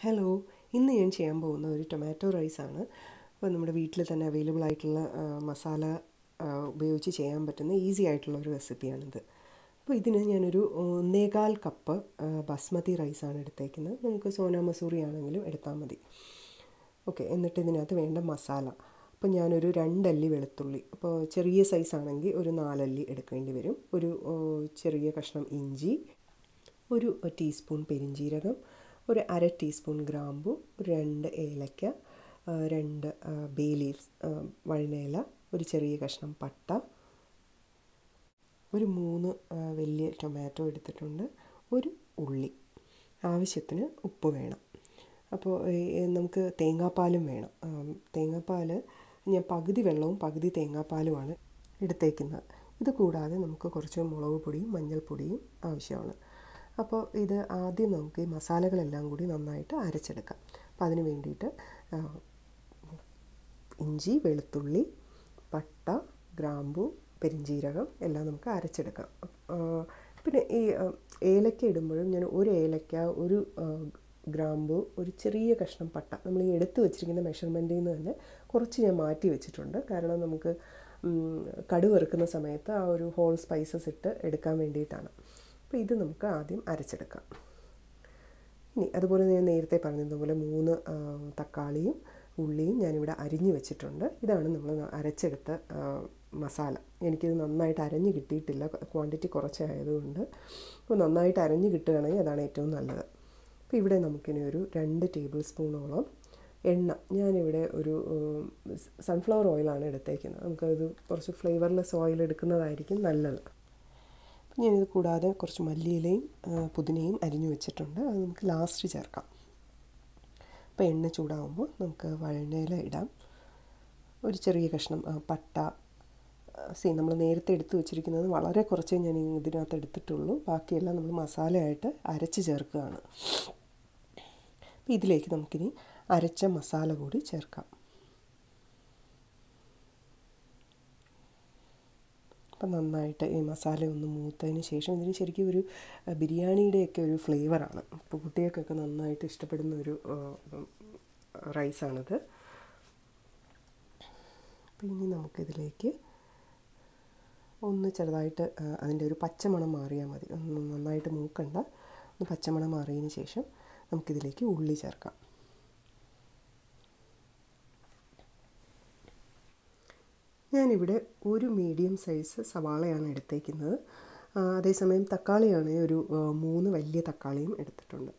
Hello, ഇന്ന് ഞാൻ ചെയ്യാൻ പോകുന്ന ഒരു ടൊമാറ്റോ റൈസാണ്. അപ്പോൾ നമ്മുടെ വീട്ടിൽ തന്നെ അവൈലബിൾ ആയിട്ടുള്ള മസാല ഉപയോഗിച്ച് ചെയ്യാൻ പറ്റുന്ന ഈസി ആയിട്ടുള്ള ഒരു റെസിപ്പിയാണിത്. അപ്പോൾ ഇതിന് ഞാനൊരു 1.25 കപ്പ് ബസ്മതി റൈസാണ് എടുത്തേക്കുന്നത്. നമുക്ക് സോനാ മസൂറി ആണെങ്കിലും എടുത്താൽ മതി. ഓക്കെ, എന്നിട്ട് ഇതിനകത്ത് വേണ്ട മസാല. അപ്പോൾ ഞാനൊരു 2 അല്ലി വെളുത്തുള്ളി, അപ്പോൾ ചെറിയ സൈസ് ആണെങ്കിൽ ഒരു 4 അല്ലി എടുക്കേണ്ടി വരും. ഒരു ചെറിയ കഷ്ണം ഇഞ്ചി, ഒരു ടീസ്പൂൺ പെരിഞ്ജീരകം, ഒരു 1/2 ടീസ്പൂൺ ഗ്രാമ്പു, 2 ഏലക്ക, 2 ബേ ലീവ്സ് വഴുനയില, ഒരു ചെറിയ കഷ്ണം പട്ട, ഒരു 3 വലിയ ടൊമാറ്റോ എടുത്തിട്ടുണ്ട്, ഒരു ഉള്ളി, ആവശ്യത്തിന് ഉപ്പ് വേണം. അപ്പോൾ നമുക്ക് തേങ്ങാപ്പാലും വേണം. തേങ്ങാപ്പാൽ ഞാൻ പകുതി വെള്ളവും പകുതി തേങ്ങാപ്പാലുമാണ് എടുത്തേക്കുന്നത്. ഇത് കൂടാതെ നമുക്ക് കുറച്ച് മുളക് പൊടിയും മഞ്ഞൾപ്പൊടിയും ആവശ്യമാണ്. അപ്പോൾ ഇത് ആദ്യം നമുക്ക് ഈ മസാലകളെല്ലാം കൂടി നന്നായിട്ട് അരച്ചെടുക്കാം. അപ്പോൾ അതിന് വേണ്ടിയിട്ട് ഇഞ്ചി, വെളുത്തുള്ളി, പട്ട, ഗ്രാമ്പു, പെരിഞ്ജീരകം എല്ലാം നമുക്ക് അരച്ചെടുക്കാം. പിന്നെ ഈ ഏലക്ക ഇടുമ്പോഴും ഞാൻ ഒരു ഏലക്ക, ഒരു ഗ്രാമ്പു, ഒരു ചെറിയ കഷ്ണം പട്ട, നമ്മൾ ഈ എടുത്ത് വെച്ചിരിക്കുന്ന മെഷർമെൻറ്റിൽ നിന്ന് തന്നെ കുറച്ച് ഞാൻ മാറ്റി വെച്ചിട്ടുണ്ട്. കാരണം നമുക്ക് കടുക് വറുക്കുന്ന സമയത്ത് ആ ഒരു ഹോൾ സ്പൈസസ് ഇട്ട് എടുക്കാൻ വേണ്ടിയിട്ടാണ്. അപ്പോൾ ഇത് നമുക്ക് ആദ്യം അരച്ചെടുക്കാം. ഇനി അതുപോലെ ഞാൻ നേരത്തെ പറഞ്ഞതുപോലെ 3 തക്കാളിയും ഉള്ളിയും ഞാനിവിടെ അരിഞ്ഞ് വെച്ചിട്ടുണ്ട്. ഇതാണ് നമ്മൾ അരച്ചെടുത്ത മസാല. എനിക്കിത് നന്നായിട്ട് അരഞ്ഞ് കിട്ടിയിട്ടില്ല, ക്വാണ്ടിറ്റി കുറച്ചായതുകൊണ്ട്. അപ്പോൾ നന്നായിട്ട് അരഞ്ഞ് കിട്ടുകയാണെങ്കിൽ അതാണ് ഏറ്റവും നല്ലത്. അപ്പോൾ ഇവിടെ നമുക്കിനി ഒരു 2 ടേബിൾ സ്പൂണോളം എണ്ണ, ഞാനിവിടെ ഒരു സൺഫ്ലവർ ഓയിലാണ് എടുത്തേക്കുന്നത്. നമുക്കത് കുറച്ച് ഫ്ലേവർലെസ് ഓയിൽ എടുക്കുന്നതായിരിക്കും നല്ലത്. ഞാനിത് കൂടാതെ കുറച്ച് മല്ലിയിലയും പുതിനയും അരിഞ്ഞു വെച്ചിട്ടുണ്ട്. അത് നമുക്ക് ലാസ്റ്റ് ചേർക്കാം. അപ്പോൾ എണ്ണ ചൂടാകുമ്പോൾ നമുക്ക് വഴുനയില ഇടാം, ഒരു ചെറിയ കഷ്ണം പട്ട. നമ്മൾ നേരത്തെ എടുത്ത് വെച്ചിരിക്കുന്നത് വളരെ കുറച്ചേ ഞാൻ ഇതിനകത്ത് എടുത്തിട്ടുള്ളൂ, ബാക്കിയെല്ലാം നമ്മൾ മസാലയായിട്ട് അരച്ച് ചേർക്കുകയാണ്. അപ്പോൾ ഇതിലേക്ക് നമുക്കിനി അരച്ച മസാല കൂടി ചേർക്കാം. അപ്പം നന്നായിട്ട് ഈ മസാല ഒന്ന് മൂത്തതിന് ശേഷം, ഇതിന് ശരിക്കും ഒരു ബിരിയാണിയുടെയൊക്കെ ഒരു ഫ്ലേവറാണ്. ഇപ്പോൾ കുട്ടികൾക്കൊക്കെ നന്നായിട്ട് ഇഷ്ടപ്പെടുന്ന ഒരു റൈസാണിത്. അപ്പം ഇനി നമുക്കിതിലേക്ക് ഒന്ന് ചെറുതായിട്ട് അതിൻ്റെ ഒരു പച്ചമണം മാറിയാൽ മതി, ഒന്ന് നന്നായിട്ട് മൂക്കണ്ട. ഒന്ന് പച്ചമണം മാറിയതിന് ശേഷം നമുക്കിതിലേക്ക് ഉള്ളി ചേർക്കാം. ഞാനിവിടെ ഒരു മീഡിയം സൈസ് സവാളയാണ് എടുത്തേക്കുന്നത്. അതേസമയം തക്കാളിയാണ് ഒരു 3 വലിയ തക്കാളിയും എടുത്തിട്ടുണ്ട്.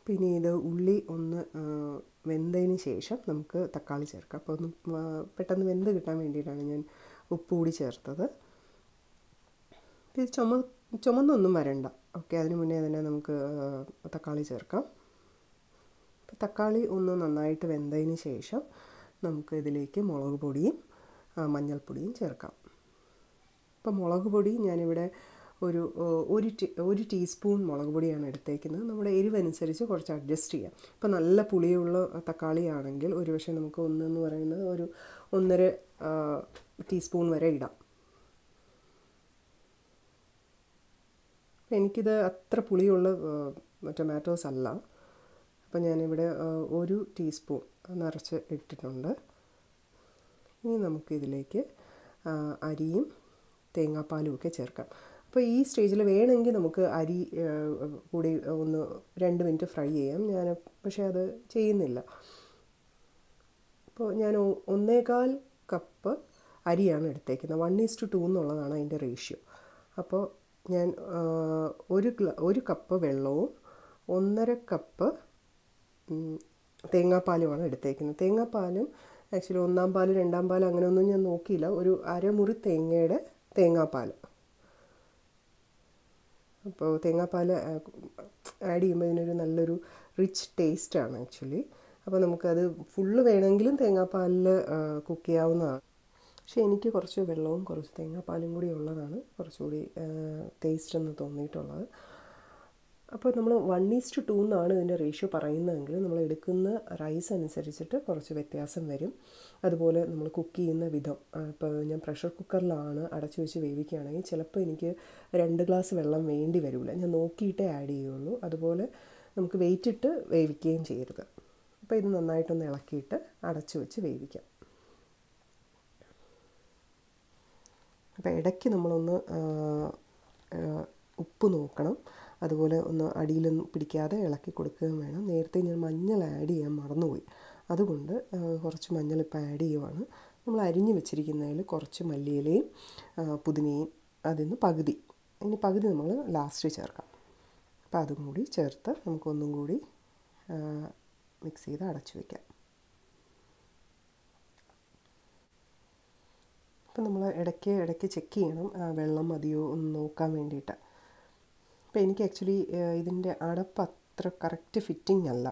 പിന്നെ ഇത് ഉള്ളി ഒന്ന് വെന്തതിന് ശേഷം നമുക്ക് തക്കാളി ചേർക്കാം. അപ്പോൾ ഒന്ന് പെട്ടെന്ന് വെന്ത് കിട്ടാൻ വേണ്ടിയിട്ടാണ് ഞാൻ ഉപ്പ് കൂടി ചേർത്തത്. ഇത് ചുമന്നൊന്നും വരണ്ട. ഓക്കെ, അതിന് മുന്നേ തന്നെ നമുക്ക് തക്കാളി ചേർക്കാം. അപ്പോൾ തക്കാളി ഒന്ന് നന്നായിട്ട് വെന്തതിന് ശേഷം നമുക്ക് ഇതിലേക്ക് മുളക് പൊടിയും മഞ്ഞൾപ്പൊടിയും ചേർക്കാം. അപ്പോൾ മുളക് പൊടി ഞാനിവിടെ ഒരു ടീസ്പൂൺ മുളക് പൊടിയാണ് എടുത്തേക്കുന്നത്. നമ്മുടെ എരിവനുസരിച്ച് കുറച്ച് അഡ്ജസ്റ്റ് ചെയ്യാം. ഇപ്പോൾ നല്ല പുളിയുള്ള തക്കാളിയാണെങ്കിൽ ഒരുപക്ഷെ നമുക്ക് ഒന്നെന്ന് പറയുന്നത് ഒരു 1.5 ടീസ്പൂൺ വരെ ഇടാം. എനിക്കിത് അത്ര പുളിയുള്ള ടൊമാറ്റോസ് അല്ല, അപ്പോൾ ഞാനിവിടെ 1 ടീസ്പൂൺ നിറച്ച് ഇട്ടിട്ടുണ്ട്. ഇനി നമുക്കിതിലേക്ക് അരിയും തേങ്ങാപ്പാലും ഒക്കെ ചേർക്കാം. അപ്പോൾ ഈ സ്റ്റേജിൽ വേണമെങ്കിൽ നമുക്ക് അരി കൂടി ഒന്ന് 2 മിനിറ്റ് ഫ്രൈ ചെയ്യാം. ഞാൻ പക്ഷേ അത് ചെയ്യുന്നില്ല. അപ്പോൾ ഞാൻ 1.25 കപ്പ് അരിയാണ് എടുത്തേക്കുന്നത്. 1:2 എന്നുള്ളതാണ് അതിൻ്റെ റേഷ്യോ. അപ്പോൾ ഞാൻ 1 കപ്പ് വെള്ളവും 1.5 കപ്പ് തേങ്ങാപ്പാലുമാണ് എടുത്തേക്കുന്നത്. തേങ്ങാപ്പാലും ആക്ച്വലി 1-ാം പാൽ 2-ാം പാൽ അങ്ങനെയൊന്നും ഞാൻ നോക്കിയില്ല. ഒരു അരമുറി തേങ്ങയുടെ തേങ്ങാപ്പാൽ. അപ്പോൾ തേങ്ങാപ്പാൽ ആഡ് ചെയ്യുമ്പോൾ ഇതിനൊരു നല്ലൊരു റിച്ച് ടേസ്റ്റാണ് ആക്ച്വലി. അപ്പോൾ നമുക്കത് ഫുള്ള് വേണമെങ്കിലും തേങ്ങാപ്പാലിൽ കുക്ക് ചെയ്യാവുന്നതാണ്. പക്ഷേ എനിക്ക് കുറച്ച് വെള്ളവും കുറച്ച് തേങ്ങാപ്പാലും കൂടി ഉള്ളതാണ് കുറച്ചുകൂടി ടേസ്റ്റ് എന്ന് തോന്നിയിട്ടുള്ളത്. അപ്പോൾ നമ്മൾ 1:2 എന്നാണ് ഇതിൻ്റെ റേഷ്യോ പറയുന്നതെങ്കിൽ നമ്മൾ എടുക്കുന്ന റൈസ് അനുസരിച്ചിട്ട് കുറച്ച് വ്യത്യാസം വരും. അതുപോലെ നമ്മൾ കുക്ക് ചെയ്യുന്ന വിധം, ഇപ്പോൾ ഞാൻ പ്രഷർ കുക്കറിലാണ് അടച്ചു വെച്ച് വേവിക്കുകയാണെങ്കിൽ ചിലപ്പോൾ എനിക്ക് 2 ഗ്ലാസ് വെള്ളം വേണ്ടി വരില്ല. ഞാൻ നോക്കിയിട്ടേ ആഡ് ചെയ്യുള്ളൂ. അതുപോലെ നമുക്ക് വെയിറ്റ് ഇട്ട് വേവിക്കുകയും ചെയ്യരുത്. അപ്പോൾ ഇത് നന്നായിട്ടൊന്ന് ഇളക്കിയിട്ട് അടച്ചു വെച്ച് വേവിക്കാം. അപ്പോൾ ഇടയ്ക്ക് നമ്മളൊന്ന് ഉപ്പ് നോക്കണം, അതുപോലെ ഒന്ന് അടിയിലൊന്നും പിടിക്കാതെ ഇളക്കി കൊടുക്കുകയും വേണം. നേരത്തെ ഞാൻ മഞ്ഞൾ ആഡ് ചെയ്യാൻ മറന്നുപോയി, അതുകൊണ്ട് കുറച്ച് മഞ്ഞൾ ഇപ്പോൾ ആഡ് ചെയ്യുവാണ്. നമ്മൾ അരിഞ്ഞ് വെച്ചിരിക്കുന്നതിൽ കുറച്ച് മല്ലിയിലയും പുതിനയും അതിൽ നിന്ന് പകുതി, ഇനി പകുതി നമ്മൾ ലാസ്റ്റ് ചേർക്കാം. അപ്പോൾ അതും കൂടി ചേർത്ത് നമുക്കൊന്നും കൂടി മിക്സ് ചെയ്ത് അടച്ചു വയ്ക്കാം. അപ്പോൾ നമ്മൾ ഇടയ്ക്ക് ചെക്ക് ചെയ്യണം വെള്ളം മതിയോ എന്ന് നോക്കാൻ വേണ്ടിയിട്ട്. അപ്പോൾ എനിക്ക് ആക്ച്വലി ഇതിൻ്റെ അടപ്പ് അത്ര കറക്റ്റ് ഫിറ്റിംഗ് അല്ല.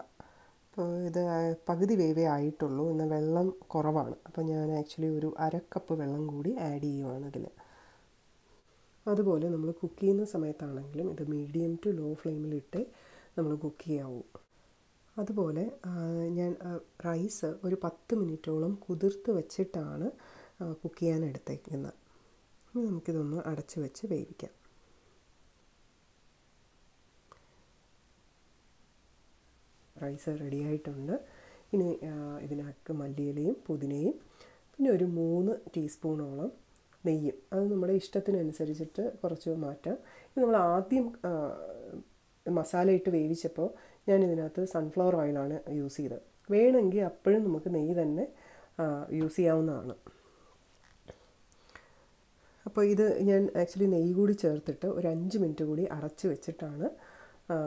അപ്പോൾ ഇത് പകുതി വേവേ ആയിട്ടുള്ളൂ, എന്നാൽ വെള്ളം കുറവാണ്. അപ്പോൾ ഞാൻ ആക്ച്വലി ഒരു 1/2 കപ്പ് വെള്ളം കൂടി ആഡ് ചെയ്യുവാണ് ഇതിൽ. അതുപോലെ നമ്മൾ കുക്ക് ചെയ്യുന്ന സമയത്താണെങ്കിലും ഇത് മീഡിയം ടു ലോ ഫ്ലെയിമിലിട്ട് നമ്മൾ കുക്ക് ചെയ്യാവൂ. അതുപോലെ ഞാൻ റൈസ് ഒരു 10 മിനിറ്റോളം കുതിർത്ത് വെച്ചിട്ടാണ് കുക്ക് ചെയ്യാൻ എടുത്തേക്കുന്നത്. നമുക്കിതൊന്ന് അടച്ചു വെച്ച് വേവിക്കാം. റൈസ് റെഡിയായിട്ടുണ്ട്. ഇനി ഇതിനകത്ത് മല്ലിയിലയും പുതിനയും പിന്നെ ഒരു 3 ടീസ്പൂണോളം നെയ്യും, അത് നമ്മുടെ ഇഷ്ടത്തിനനുസരിച്ചിട്ട് കുറച്ച് മാറ്റാം. ഇത് നമ്മൾ ആദ്യം മസാല ഇട്ട് വേവിച്ചപ്പോൾ ഞാൻ ഇതിനകത്ത് സൺഫ്ലവർ ഓയിലാണ് യൂസ് ചെയ്തത്. വേണമെങ്കിൽ അപ്പോഴും നമുക്ക് നെയ്യ് തന്നെ യൂസ് ചെയ്യാവുന്നതാണ്. അപ്പോൾ ഇത് ഞാൻ ആക്ച്വലി നെയ്യ് കൂടി ചേർത്തിട്ട് ഒരു 5 മിനിറ്റ് കൂടി അടച്ച് വെച്ചിട്ടാണ്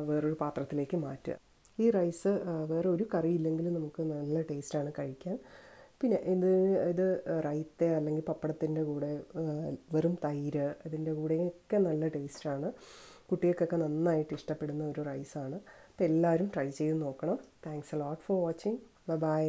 വേറൊരു പാത്രത്തിലേക്ക് മാറ്റുക. ഈ റൈസ് വേറെ ഒരു കറി ഇല്ലെങ്കിലും നമുക്ക് നല്ല ടേസ്റ്റാണ് കഴിക്കാൻ. പിന്നെ ഇത് റൈത്ത അല്ലെങ്കിൽ പപ്പടത്തിൻ്റെ കൂടെ വെറും തൈര് ഇതിൻ്റെ കൂടെയൊക്കെ നല്ല ടേസ്റ്റാണ്. കുട്ടികൾക്കൊക്കെ നന്നായിട്ട് ഇഷ്ടപ്പെടുന്ന ഒരു റൈസാണ്. അപ്പോൾ എല്ലാവരും ട്രൈ ചെയ്ത് നോക്കണം. Thanks a lot for watching. By.